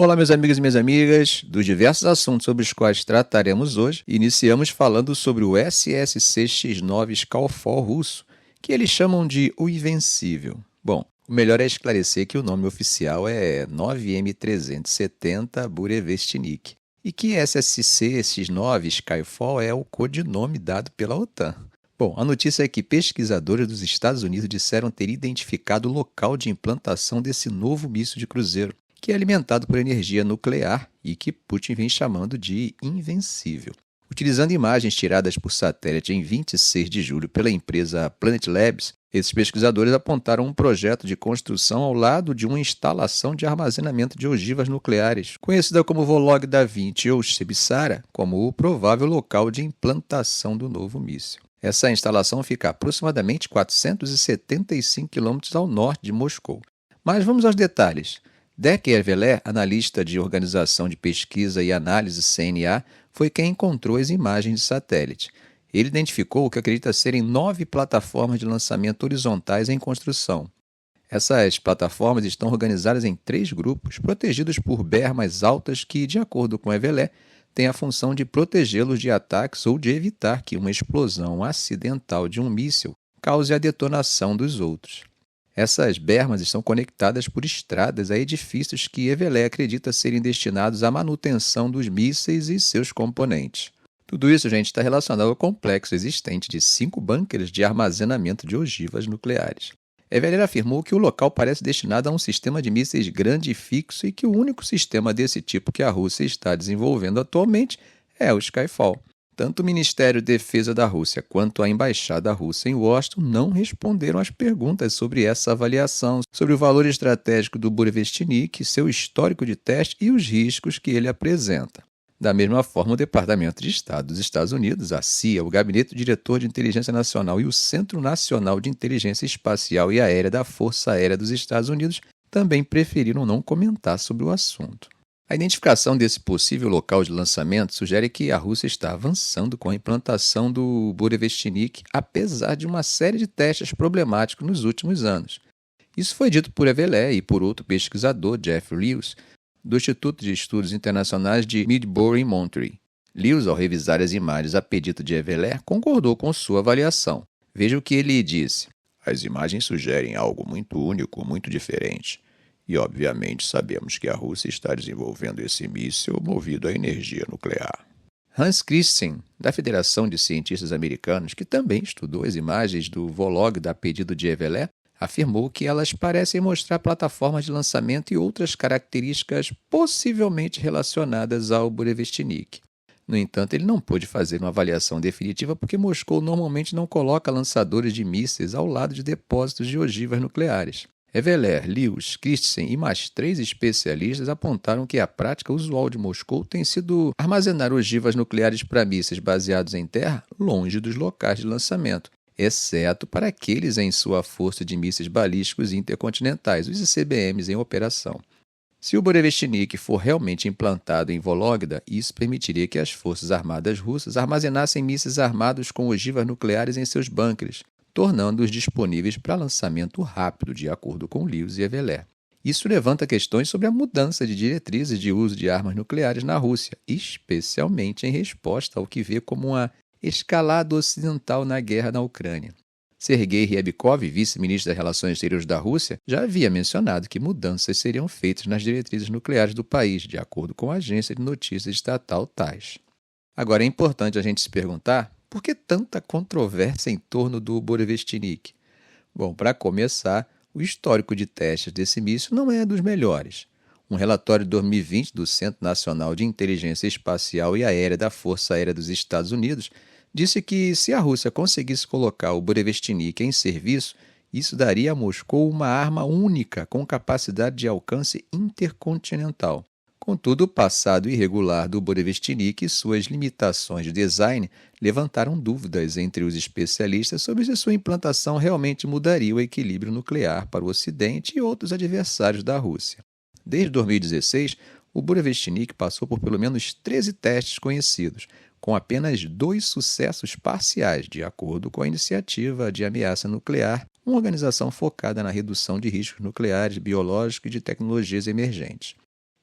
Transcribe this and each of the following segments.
Olá, meus amigos e minhas amigas. Dos diversos assuntos sobre os quais trataremos hoje, iniciamos falando sobre o SSC-X9 Skyfall russo, que eles chamam de o Invencível. Bom, o melhor é esclarecer que o nome oficial é 9M370 Burevestnik e que SSC-X9 Skyfall é o codinome dado pela OTAN. Bom, a notícia é que pesquisadores dos Estados Unidos disseram ter identificado o local de implantação desse novo míssil de cruzeiro, que é alimentado por energia nuclear e que Putin vem chamando de invencível. Utilizando imagens tiradas por satélite em 26 de julho pela empresa Planet Labs, esses pesquisadores apontaram um projeto de construção ao lado de uma instalação de armazenamento de ogivas nucleares, conhecida como Vologda 20 ou Chebysara, como o provável local de implantação do novo míssil. Essa instalação fica a aproximadamente 475 quilômetros ao norte de Moscou. Mas vamos aos detalhes. Deck Erveler, analista de Organização de Pesquisa e Análise CNA, foi quem encontrou as imagens de satélite. Ele identificou o que acredita serem 9 plataformas de lançamento horizontais em construção. Essas plataformas estão organizadas em 3 grupos, protegidos por bermas altas que, de acordo com Erveler, têm a função de protegê-los de ataques ou de evitar que uma explosão acidental de um míssil cause a detonação dos outros. Essas bermas estão conectadas por estradas a edifícios que Evelé acredita serem destinados à manutenção dos mísseis e seus componentes. Tudo isso, gente, está relacionado ao complexo existente de 5 bunkers de armazenamento de ogivas nucleares. Evelé afirmou que o local parece destinado a um sistema de mísseis grande e fixo e que o único sistema desse tipo que a Rússia está desenvolvendo atualmente é o Skyfall. Tanto o Ministério da Defesa da Rússia quanto a Embaixada Russa em Washington não responderam às perguntas sobre essa avaliação, sobre o valor estratégico do Burevestnik, seu histórico de teste e os riscos que ele apresenta. Da mesma forma, o Departamento de Estado dos Estados Unidos, a CIA, o Gabinete do Diretor de Inteligência Nacional e o Centro Nacional de Inteligência Espacial e Aérea da Força Aérea dos Estados Unidos também preferiram não comentar sobre o assunto. A identificação desse possível local de lançamento sugere que a Rússia está avançando com a implantação do Burevestnik, apesar de uma série de testes problemáticos nos últimos anos. Isso foi dito por Evelé e por outro pesquisador, Jeff Lewis, do Instituto de Estudos Internacionais de Midbury, em Monterey. Lewis, ao revisar as imagens a pedido de Evelé, concordou com sua avaliação. Veja o que ele disse. As imagens sugerem algo muito único, muito diferente. E, obviamente, sabemos que a Rússia está desenvolvendo esse míssil movido à energia nuclear. Hans Christensen, da Federação de Cientistas Americanos, que também estudou as imagens do Vologda a pedido de Evelé, afirmou que elas parecem mostrar plataformas de lançamento e outras características possivelmente relacionadas ao Burevestnik. No entanto, ele não pôde fazer uma avaliação definitiva porque Moscou normalmente não coloca lançadores de mísseis ao lado de depósitos de ogivas nucleares. Eveler, Lewis, Christensen e mais 3 especialistas apontaram que a prática usual de Moscou tem sido armazenar ogivas nucleares para mísseis baseados em terra longe dos locais de lançamento, exceto para aqueles em sua força de mísseis balísticos intercontinentais, os ICBMs em operação. Se o Burevestnik for realmente implantado em Vologda, isso permitiria que as forças armadas russas armazenassem mísseis armados com ogivas nucleares em seus bunkers, tornando-os disponíveis para lançamento rápido, de acordo com Lewis e Evelé. Isso levanta questões sobre a mudança de diretrizes de uso de armas nucleares na Rússia, especialmente em resposta ao que vê como uma escalada ocidental na guerra na Ucrânia. Sergei Ryabkov, vice-ministro das Relações Exteriores da Rússia, já havia mencionado que mudanças seriam feitas nas diretrizes nucleares do país, de acordo com a agência de notícias estatal TASS. Agora, é importante a gente se perguntar por que tanta controvérsia em torno do Burevestnik? Bom, para começar, o histórico de testes desse míssil não é dos melhores. Um relatório de 2020 do Centro Nacional de Inteligência Espacial e Aérea da Força Aérea dos Estados Unidos disse que, se a Rússia conseguisse colocar o Burevestnik em serviço, isso daria a Moscou uma arma única com capacidade de alcance intercontinental. Contudo, o passado irregular do Burevestnik e suas limitações de design levantaram dúvidas entre os especialistas sobre se sua implantação realmente mudaria o equilíbrio nuclear para o Ocidente e outros adversários da Rússia. Desde 2016, o Burevestnik passou por pelo menos 13 testes conhecidos, com apenas 2 sucessos parciais, de acordo com a Iniciativa de Ameaça Nuclear, uma organização focada na redução de riscos nucleares, biológicos e de tecnologias emergentes.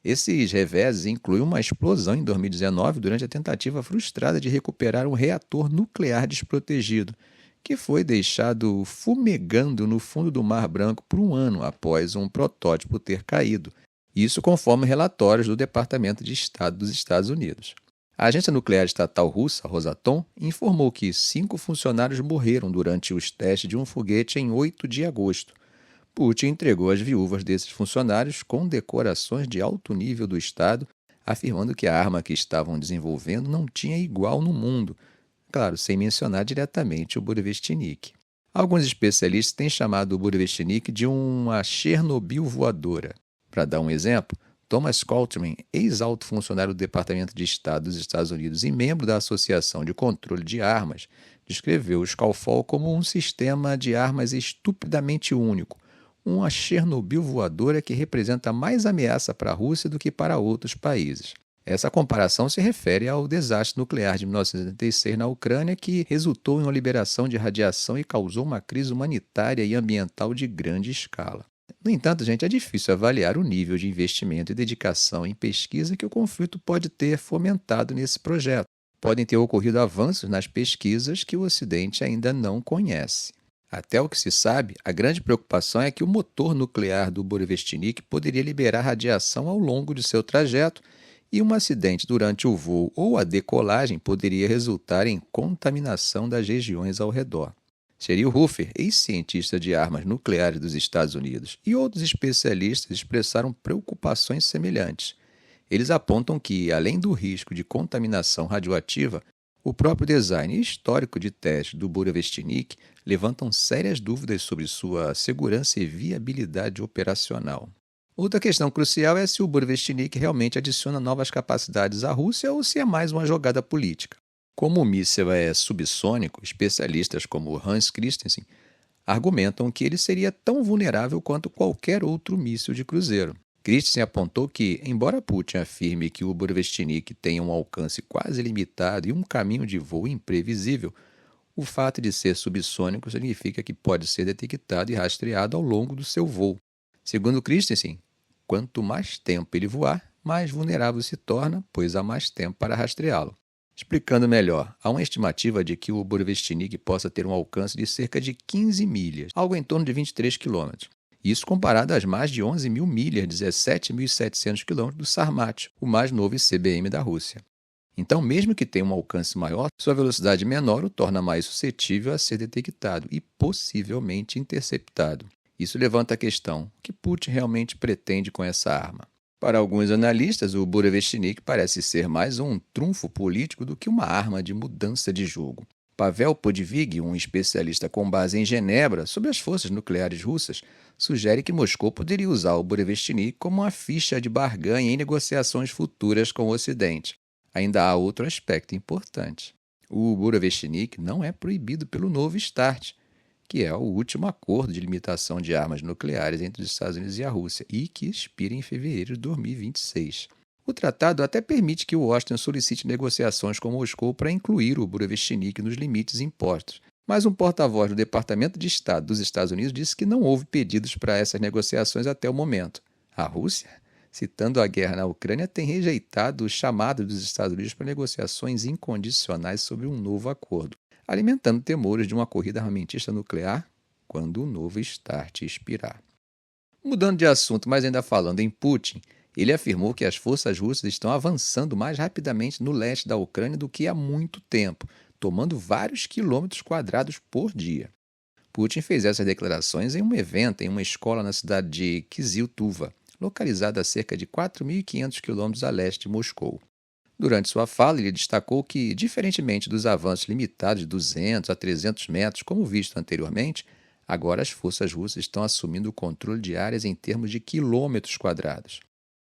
Esses reveses incluem uma explosão em 2019 durante a tentativa frustrada de recuperar um reator nuclear desprotegido, que foi deixado fumegando no fundo do Mar Branco por um ano após um protótipo ter caído. Isso conforme relatórios do Departamento de Estado dos Estados Unidos. A agência nuclear estatal russa, Rosatom, informou que 5 funcionários morreram durante os testes de um foguete em 8 de agosto. Putin entregou as viúvas desses funcionários condecorações de alto nível do Estado, afirmando que a arma que estavam desenvolvendo não tinha igual no mundo, claro, sem mencionar diretamente o Burevestnik. Alguns especialistas têm chamado o Burevestnik de uma Chernobyl voadora. Para dar um exemplo, Thomas Coltman, ex-alto funcionário do Departamento de Estado dos Estados Unidos e membro da Associação de Controle de Armas, descreveu o Skyfall como um sistema de armas estupidamente único, uma Chernobyl voadora que representa mais ameaça para a Rússia do que para outros países. Essa comparação se refere ao desastre nuclear de 1986 na Ucrânia, que resultou em uma liberação de radiação e causou uma crise humanitária e ambiental de grande escala. No entanto, gente, é difícil avaliar o nível de investimento e dedicação em pesquisa que o conflito pode ter fomentado nesse projeto. Podem ter ocorrido avanços nas pesquisas que o Ocidente ainda não conhece. Até o que se sabe, a grande preocupação é que o motor nuclear do Burevestnik poderia liberar radiação ao longo de seu trajeto e um acidente durante o voo ou a decolagem poderia resultar em contaminação das regiões ao redor. Sheryl Hofer, ex-cientista de armas nucleares dos Estados Unidos, e outros especialistas expressaram preocupações semelhantes. Eles apontam que, além do risco de contaminação radioativa, o próprio design e histórico de teste do Burevestnik levantam sérias dúvidas sobre sua segurança e viabilidade operacional. Outra questão crucial é se o Burevestnik realmente adiciona novas capacidades à Rússia ou se é mais uma jogada política. Como o míssil é subsônico, especialistas como Hans Christensen argumentam que ele seria tão vulnerável quanto qualquer outro míssil de cruzeiro. Christensen apontou que, embora Putin afirme que o Burevestnik tenha um alcance quase limitado e um caminho de voo imprevisível, o fato de ser subsônico significa que pode ser detectado e rastreado ao longo do seu voo. Segundo Christensen, quanto mais tempo ele voar, mais vulnerável se torna, pois há mais tempo para rastreá-lo. Explicando melhor, há uma estimativa de que o Burevestnik possa ter um alcance de cerca de 15 milhas, algo em torno de 23 quilômetros. Isso comparado às mais de 11 mil milhas, 17.700 quilômetros do Sarmat, o mais novo ICBM da Rússia. Então, mesmo que tenha um alcance maior, sua velocidade menor o torna mais suscetível a ser detectado e possivelmente interceptado. Isso levanta a questão: o que Putin realmente pretende com essa arma? Para alguns analistas, o Burevestnik parece ser mais um trunfo político do que uma arma de mudança de jogo. Pavel Podvig, um especialista com base em Genebra sobre as forças nucleares russas, sugere que Moscou poderia usar o Burevestnik como uma ficha de barganha em negociações futuras com o Ocidente. Ainda há outro aspecto importante. O Burevestnik não é proibido pelo novo START, que é o último acordo de limitação de armas nucleares entre os Estados Unidos e a Rússia, e que expira em fevereiro de 2026. O tratado até permite que Washington solicite negociações com Moscou para incluir o Burevestnik nos limites impostos, mas um porta-voz do Departamento de Estado dos Estados Unidos disse que não houve pedidos para essas negociações até o momento. A Rússia, citando a guerra na Ucrânia, tem rejeitado o chamado dos Estados Unidos para negociações incondicionais sobre um novo acordo, alimentando temores de uma corrida armamentista nuclear quando o novo START expirar. Mudando de assunto, mas ainda falando em Putin, ele afirmou que as forças russas estão avançando mais rapidamente no leste da Ucrânia do que há muito tempo, tomando vários quilômetros quadrados por dia. Putin fez essas declarações em um evento em uma escola na cidade de Kyzyl Tuva, localizada a cerca de 4.500 quilômetros a leste de Moscou. Durante sua fala, ele destacou que, diferentemente dos avanços limitados de 200 a 300 metros, como visto anteriormente, agora as forças russas estão assumindo o controle de áreas em termos de quilômetros quadrados.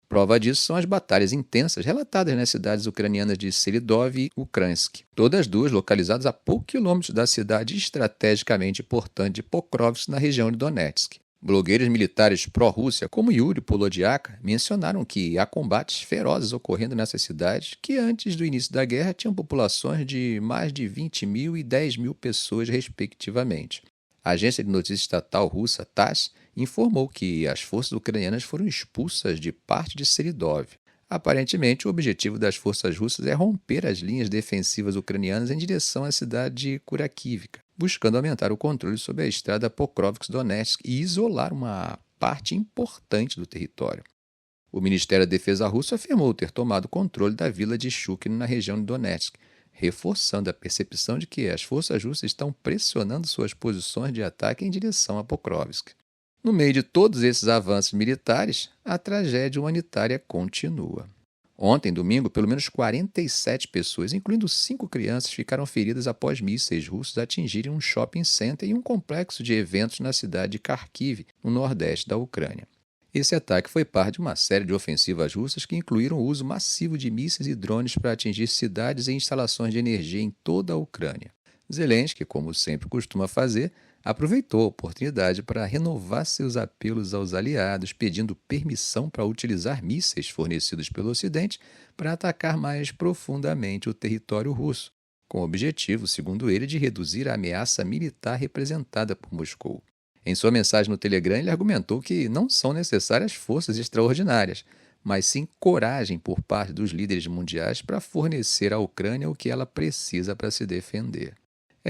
Prova disso são as batalhas intensas relatadas nas cidades ucranianas de Seridov e Ukransk, todas duas localizadas a poucos quilômetros da cidade estrategicamente importante de Pokrovsk, na região de Donetsk. Blogueiros militares pró-Rússia, como Yuri Polodiaka, mencionaram que há combates ferozes ocorrendo nessas cidades que, antes do início da guerra, tinham populações de mais de 20 mil e 10 mil pessoas, respectivamente. A agência de notícias estatal russa TASS informou que as forças ucranianas foram expulsas de parte de Seridov. Aparentemente, o objetivo das forças russas é romper as linhas defensivas ucranianas em direção à cidade de Kurakivka, buscando aumentar o controle sobre a estrada Pokrovsk-Donetsk e isolar uma parte importante do território. O Ministério da Defesa russo afirmou ter tomado controle da vila de Shukino na região de Donetsk, reforçando a percepção de que as forças russas estão pressionando suas posições de ataque em direção a Pokrovsk. No meio de todos esses avanços militares, a tragédia humanitária continua. Ontem, domingo, pelo menos 47 pessoas, incluindo 5 crianças, ficaram feridas após mísseis russos atingirem um shopping center e um complexo de eventos na cidade de Kharkiv, no nordeste da Ucrânia. Esse ataque foi parte de uma série de ofensivas russas que incluíram o uso massivo de mísseis e drones para atingir cidades e instalações de energia em toda a Ucrânia. Zelensky, como sempre costuma fazer, aproveitou a oportunidade para renovar seus apelos aos aliados, pedindo permissão para utilizar mísseis fornecidos pelo Ocidente para atacar mais profundamente o território russo, com o objetivo, segundo ele, de reduzir a ameaça militar representada por Moscou. Em sua mensagem no Telegram, ele argumentou que não são necessárias forças extraordinárias, mas sim coragem por parte dos líderes mundiais para fornecer à Ucrânia o que ela precisa para se defender.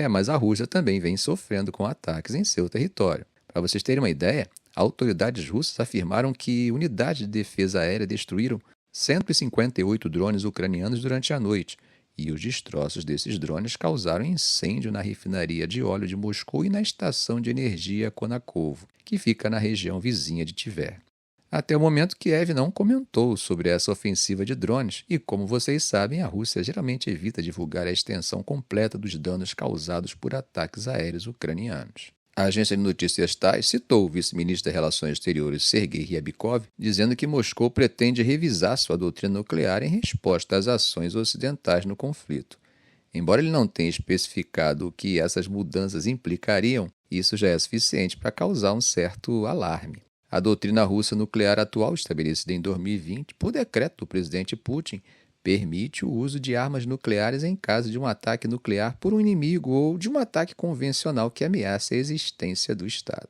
Mas a Rússia também vem sofrendo com ataques em seu território. Para vocês terem uma ideia, autoridades russas afirmaram que unidades de defesa aérea destruíram 158 drones ucranianos durante a noite, e os destroços desses drones causaram incêndio na refinaria de óleo de Moscou e na estação de energia Konakovo, que fica na região vizinha de Tver. Até o momento, Kiev não comentou sobre essa ofensiva de drones e, como vocês sabem, a Rússia geralmente evita divulgar a extensão completa dos danos causados por ataques aéreos ucranianos. A agência de notícias TASS citou o vice-ministro das Relações Exteriores Sergei Ryabkov, dizendo que Moscou pretende revisar sua doutrina nuclear em resposta às ações ocidentais no conflito. Embora ele não tenha especificado o que essas mudanças implicariam, isso já é suficiente para causar um certo alarme. A doutrina russa nuclear atual, estabelecida em 2020 por decreto do presidente Putin, permite o uso de armas nucleares em caso de um ataque nuclear por um inimigo ou de um ataque convencional que ameace a existência do Estado.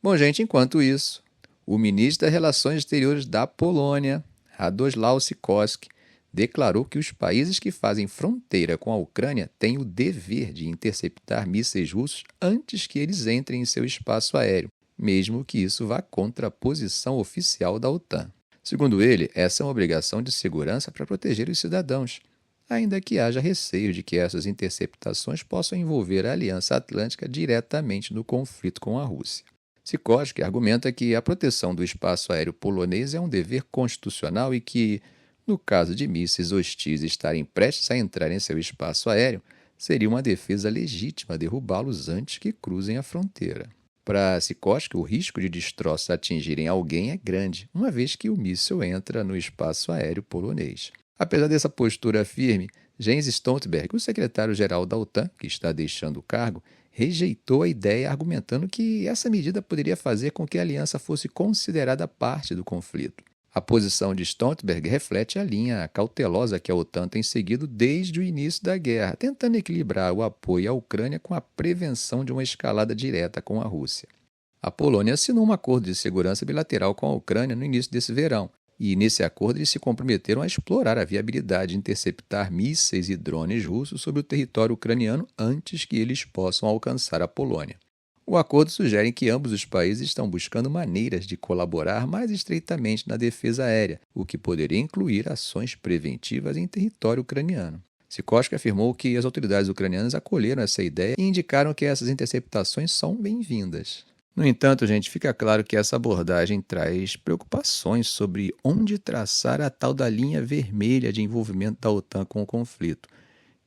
Bom, gente, enquanto isso, o ministro das Relações Exteriores da Polônia, Radoslaw Sikorski, declarou que os países que fazem fronteira com a Ucrânia têm o dever de interceptar mísseis russos antes que eles entrem em seu espaço aéreo, mesmo que isso vá contra a posição oficial da OTAN. Segundo ele, essa é uma obrigação de segurança para proteger os cidadãos, ainda que haja receio de que essas interceptações possam envolver a Aliança Atlântica diretamente no conflito com a Rússia. Sikorski argumenta que a proteção do espaço aéreo polonês é um dever constitucional e que, no caso de mísseis hostis estarem prestes a entrar em seu espaço aéreo, seria uma defesa legítima derrubá-los antes que cruzem a fronteira. Para Sikorski, o risco de destroços atingirem alguém é grande, uma vez que o míssil entra no espaço aéreo polonês. Apesar dessa postura firme, Jens Stoltenberg, o secretário-geral da OTAN, que está deixando o cargo, rejeitou a ideia, argumentando que essa medida poderia fazer com que a aliança fosse considerada parte do conflito. A posição de Stoltenberg reflete a linha cautelosa que a OTAN tem seguido desde o início da guerra, tentando equilibrar o apoio à Ucrânia com a prevenção de uma escalada direta com a Rússia. A Polônia assinou um acordo de segurança bilateral com a Ucrânia no início desse verão, e nesse acordo eles se comprometeram a explorar a viabilidade de interceptar mísseis e drones russos sobre o território ucraniano antes que eles possam alcançar a Polônia. O acordo sugere que ambos os países estão buscando maneiras de colaborar mais estreitamente na defesa aérea, o que poderia incluir ações preventivas em território ucraniano. Sikorski afirmou que as autoridades ucranianas acolheram essa ideia e indicaram que essas interceptações são bem-vindas. No entanto, gente, fica claro que essa abordagem traz preocupações sobre onde traçar a tal da linha vermelha de envolvimento da OTAN com o conflito,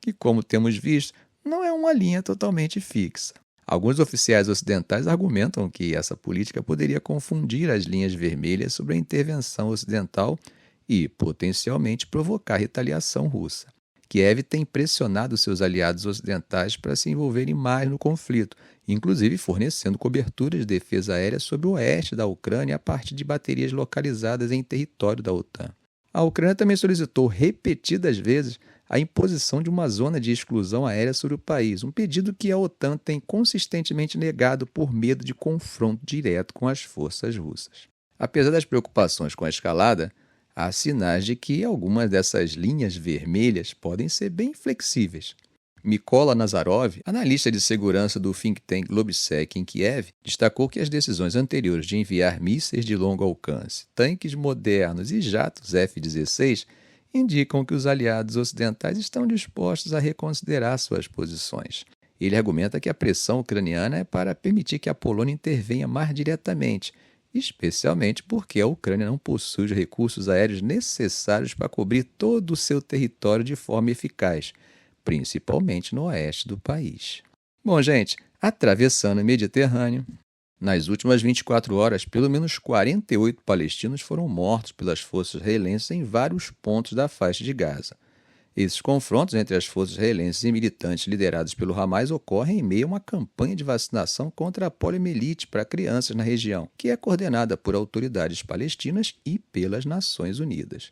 que, como temos visto, não é uma linha totalmente fixa. Alguns oficiais ocidentais argumentam que essa política poderia confundir as linhas vermelhas sobre a intervenção ocidental e, potencialmente, provocar retaliação russa. Kiev tem pressionado seus aliados ocidentais para se envolverem mais no conflito, inclusive fornecendo cobertura de defesa aérea sobre o oeste da Ucrânia a partir de baterias localizadas em território da OTAN. A Ucrânia também solicitou repetidas vezes a imposição de uma zona de exclusão aérea sobre o país, um pedido que a OTAN tem consistentemente negado por medo de confronto direto com as forças russas. Apesar das preocupações com a escalada, há sinais de que algumas dessas linhas vermelhas podem ser bem flexíveis. Mykola Nazarov, analista de segurança do think tank Globsec em Kiev, destacou que as decisões anteriores de enviar mísseis de longo alcance, tanques modernos e jatos F-16 indicam que os aliados ocidentais estão dispostos a reconsiderar suas posições. Ele argumenta que a pressão ucraniana é para permitir que a Polônia intervenha mais diretamente, especialmente porque a Ucrânia não possui os recursos aéreos necessários para cobrir todo o seu território de forma eficaz, principalmente no oeste do país. Bom, gente, atravessando o Mediterrâneo, nas últimas 24 horas, pelo menos 48 palestinos foram mortos pelas forças israelenses em vários pontos da faixa de Gaza. Esses confrontos entre as forças israelenses e militantes liderados pelo Hamas ocorrem em meio a uma campanha de vacinação contra a poliomielite para crianças na região, que é coordenada por autoridades palestinas e pelas Nações Unidas.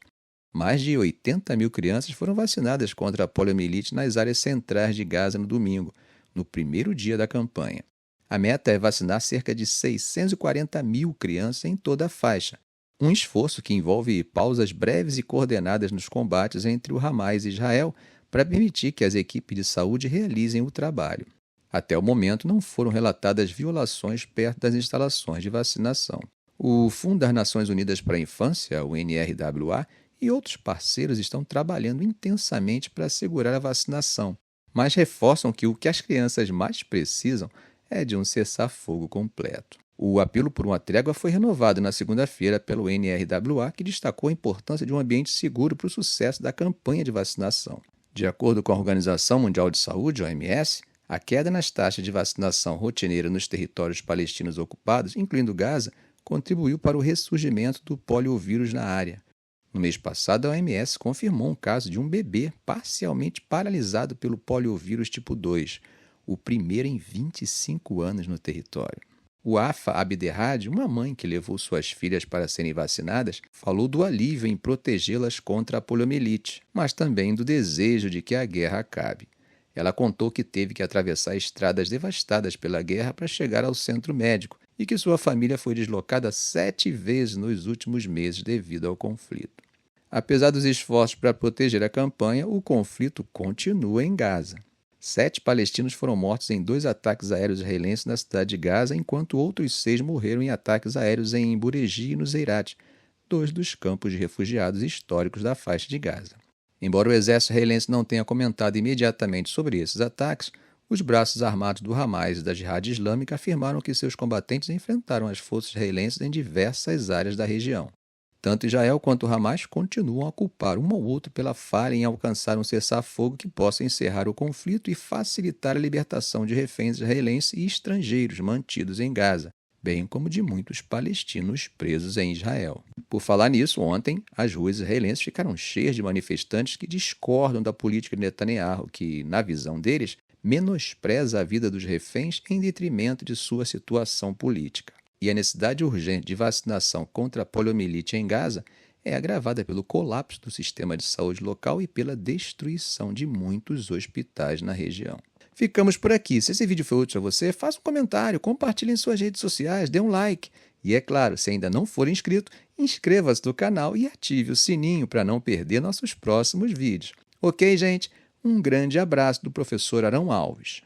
Mais de 80 mil crianças foram vacinadas contra a poliomielite nas áreas centrais de Gaza no domingo, no primeiro dia da campanha. A meta é vacinar cerca de 640 mil crianças em toda a faixa, um esforço que envolve pausas breves e coordenadas nos combates entre o Hamas e Israel para permitir que as equipes de saúde realizem o trabalho. Até o momento, não foram relatadas violações perto das instalações de vacinação. O Fundo das Nações Unidas para a Infância, o NRWA, e outros parceiros estão trabalhando intensamente para assegurar a vacinação, mas reforçam que o que as crianças mais precisam é de um cessar-fogo completo. O apelo por uma trégua foi renovado na segunda-feira pelo NRWA, que destacou a importância de um ambiente seguro para o sucesso da campanha de vacinação. De acordo com a Organização Mundial de Saúde, OMS, a queda nas taxas de vacinação rotineira nos territórios palestinos ocupados, incluindo Gaza, contribuiu para o ressurgimento do poliovírus na área. No mês passado, a OMS confirmou um caso de um bebê parcialmente paralisado pelo poliovírus tipo 2, o primeiro em 25 anos no território. O Afa Abderrad, uma mãe que levou suas filhas para serem vacinadas, falou do alívio em protegê-las contra a poliomielite, mas também do desejo de que a guerra acabe. Ela contou que teve que atravessar estradas devastadas pela guerra para chegar ao centro médico e que sua família foi deslocada 7 vezes nos últimos meses devido ao conflito. Apesar dos esforços para proteger a campanha, o conflito continua em Gaza. 7 palestinos foram mortos em 2 ataques aéreos israelenses na cidade de Gaza, enquanto outros 6 morreram em ataques aéreos em Bureji e no Zeirat, 2 dos campos de refugiados históricos da faixa de Gaza. Embora o exército israelense não tenha comentado imediatamente sobre esses ataques, os braços armados do Hamas e da Jihad Islâmica afirmaram que seus combatentes enfrentaram as forças israelenses em diversas áreas da região. Tanto Israel quanto o Hamas continuam a culpar um ao outro pela falha em alcançar um cessar-fogo que possa encerrar o conflito e facilitar a libertação de reféns israelenses e estrangeiros mantidos em Gaza, bem como de muitos palestinos presos em Israel. Por falar nisso, ontem, as ruas israelenses ficaram cheias de manifestantes que discordam da política de Netanyahu, que, na visão deles, menospreza a vida dos reféns em detrimento de sua situação política. E a necessidade urgente de vacinação contra a poliomielite em Gaza é agravada pelo colapso do sistema de saúde local e pela destruição de muitos hospitais na região. Ficamos por aqui. Se esse vídeo foi útil a você, faça um comentário, compartilhe em suas redes sociais, dê um like. E é claro, se ainda não for inscrito, inscreva-se no canal e ative o sininho para não perder nossos próximos vídeos. Ok, gente? Um grande abraço do professor Arão Alves.